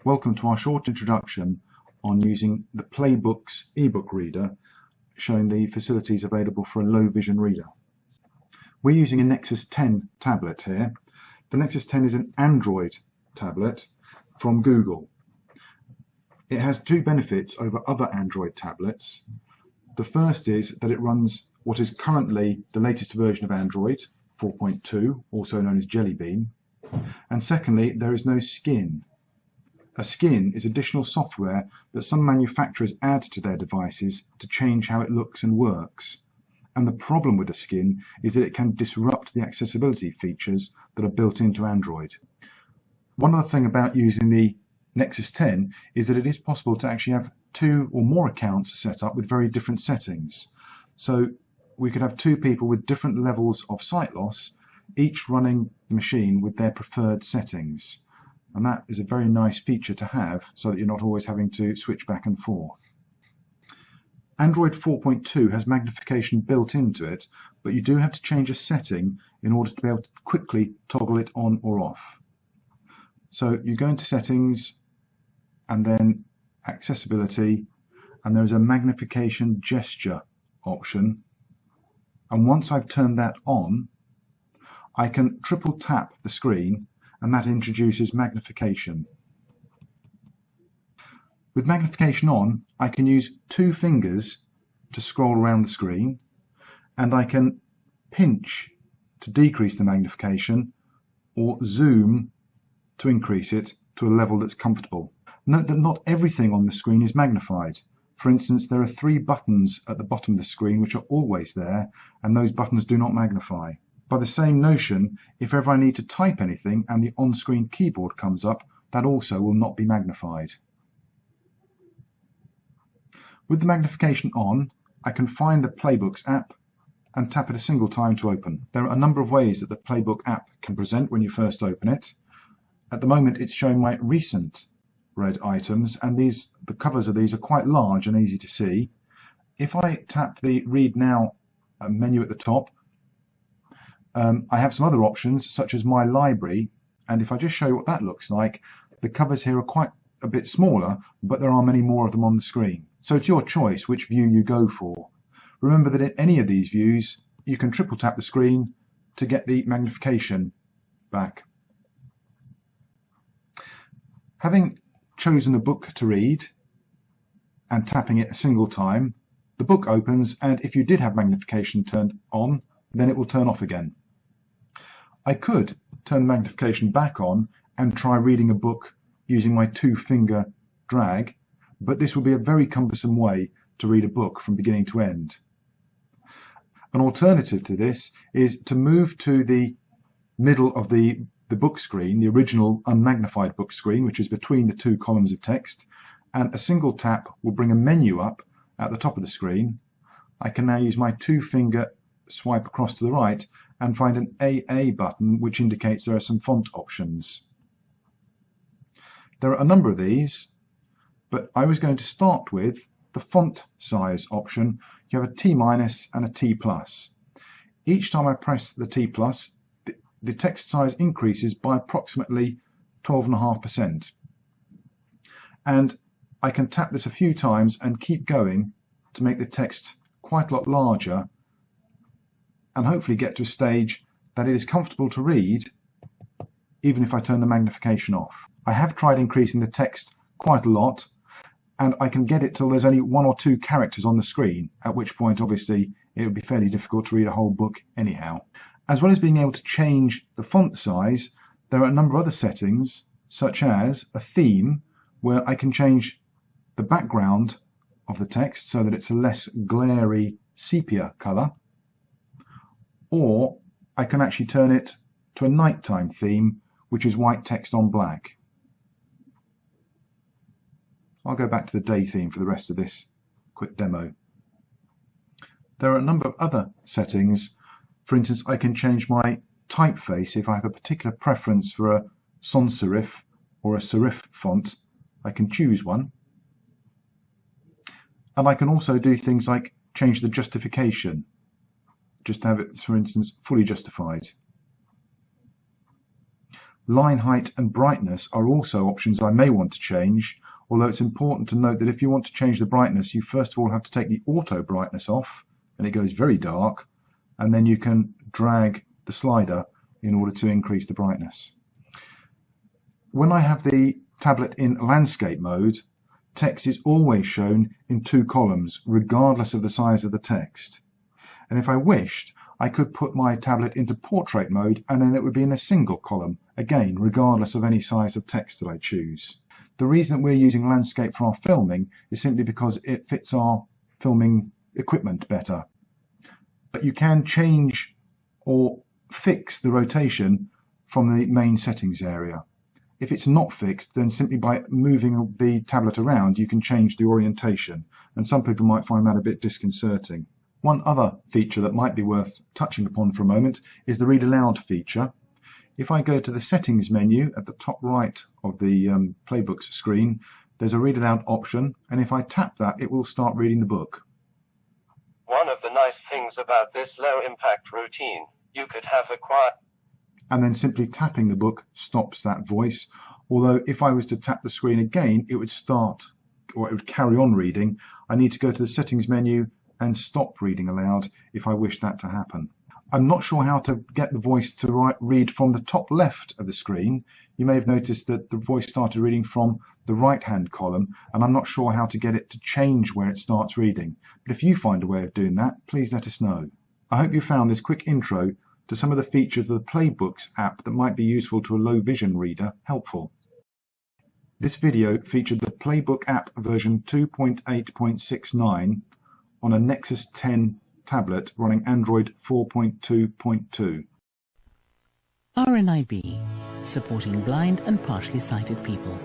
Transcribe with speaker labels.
Speaker 1: Welcome to our short introduction on using the Playbooks ebook reader, showing the facilities available for a low vision reader. We're using a Nexus 10 tablet here. The Nexus 10 is an Android tablet from Google. It has two benefits over other Android tablets. The first is that it runs what is currently the latest version of Android, 4.2, also known as Jelly Bean. And secondly, there is no skin. A skin is additional software that some manufacturers add to their devices to change how it looks and works. And the problem with a skin is that it can disrupt the accessibility features that are built into Android. One other thing about using the Nexus 10 is that it is possible to actually have two or more accounts set up with very different settings. So we could have two people with different levels of sight loss, each running the machine with their preferred settings. And that is a very nice feature to have so that you're not always having to switch back and forth. Android 4.2 has magnification built into it, but you do have to change a setting in order to be able to quickly toggle it on or off. So you go into settings and then accessibility, and there's a magnification gesture option. And once I've turned that on, I can triple tap the screen and that introduces magnification. With magnification on, I can use two fingers to scroll around the screen, and I can pinch to decrease the magnification or zoom to increase it to a level that's comfortable. Note that not everything on the screen is magnified. For instance, there are three buttons at the bottom of the screen which are always there, and those buttons do not magnify. By the same notion, if ever I need to type anything and the on-screen keyboard comes up, that also will not be magnified. With the magnification on, I can find the Playbooks app and tap it a single time to open. There are a number of ways that the Playbook app can present when you first open it. At the moment it's showing my recent read items, and the covers of these are quite large and easy to see. If I tap the Read Now menu at the top, I have some other options such as My Library, and if I just show you what that looks like, the covers here are quite a bit smaller, but there are many more of them on the screen. So it's your choice which view you go for. Remember that in any of these views you can triple tap the screen to get the magnification back. Having chosen a book to read and tapping it a single time, the book opens, and if you did have magnification turned on, then it will turn off again. I could turn magnification back on and try reading a book using my two-finger drag, but this would be a very cumbersome way to read a book from beginning to end. An alternative to this is to move to the middle of the book screen, the original unmagnified book screen, which is between the two columns of text, and a single tap will bring a menu up at the top of the screen. I can now use my two-finger swipe across to the right and find an AA button which indicates there are some font options. There are a number of these, but I was going to start with the font size option. You have a T- and a T+. Each time I press the T+, the text size increases by approximately 12.5%. And I can tap this a few times and keep going to make the text quite a lot larger, and hopefully get to a stage that it is comfortable to read even if I turn the magnification off. I have tried increasing the text quite a lot, and I can get it till there's only one or two characters on the screen, at which point obviously it would be fairly difficult to read a whole book anyhow. As well as being able to change the font size, there are a number of other settings, such as a theme, where I can change the background of the text so that it's a less glary sepia colour, or I can actually turn it to a nighttime theme, which is white text on black. I'll go back to the day theme for the rest of this quick demo. There are a number of other settings. For instance, I can change my typeface if I have a particular preference for a sans serif or a serif font. I can choose one. And I can also do things like change the justification, just to have it, for instance, fully justified. Line height and brightness are also options I may want to change, although it's important to note that if you want to change the brightness, you first of all have to take the auto brightness off, and it goes very dark, and then you can drag the slider in order to increase the brightness. When I have the tablet in landscape mode, text is always shown in 2 columns, regardless of the size of the text. And if I wished, I could put my tablet into portrait mode, and then it would be in a single column, again, regardless of any size of text that I choose. The reason that we're using landscape for our filming is simply because it fits our filming equipment better. But you can change or fix the rotation from the main settings area. If it's not fixed, then simply by moving the tablet around, you can change the orientation, and some people might find that a bit disconcerting. One other feature that might be worth touching upon for a moment is the Read Aloud feature. If I go to the settings menu at the top right of the Playbooks screen, there's a Read Aloud option, and if I tap that, it will start reading the book.
Speaker 2: One of the nice things about this low-impact routine, you could have a quiet...
Speaker 1: And then simply tapping the book stops that voice, although if I was to tap the screen again, it would start, or it would carry on reading. I need to go to the settings menu and stop reading aloud if I wish that to happen. I'm not sure how to get the voice to read from the top left of the screen. You may have noticed that the voice started reading from the right-hand column, and I'm not sure how to get it to change where it starts reading. But if you find a way of doing that, please let us know. I hope you found this quick intro to some of the features of the Playbooks app that might be useful to a low vision reader helpful. This video featured the Playbook app version 2.8.69 on a Nexus 10 tablet running Android 4.2.2.
Speaker 3: RNIB, supporting blind and partially sighted people.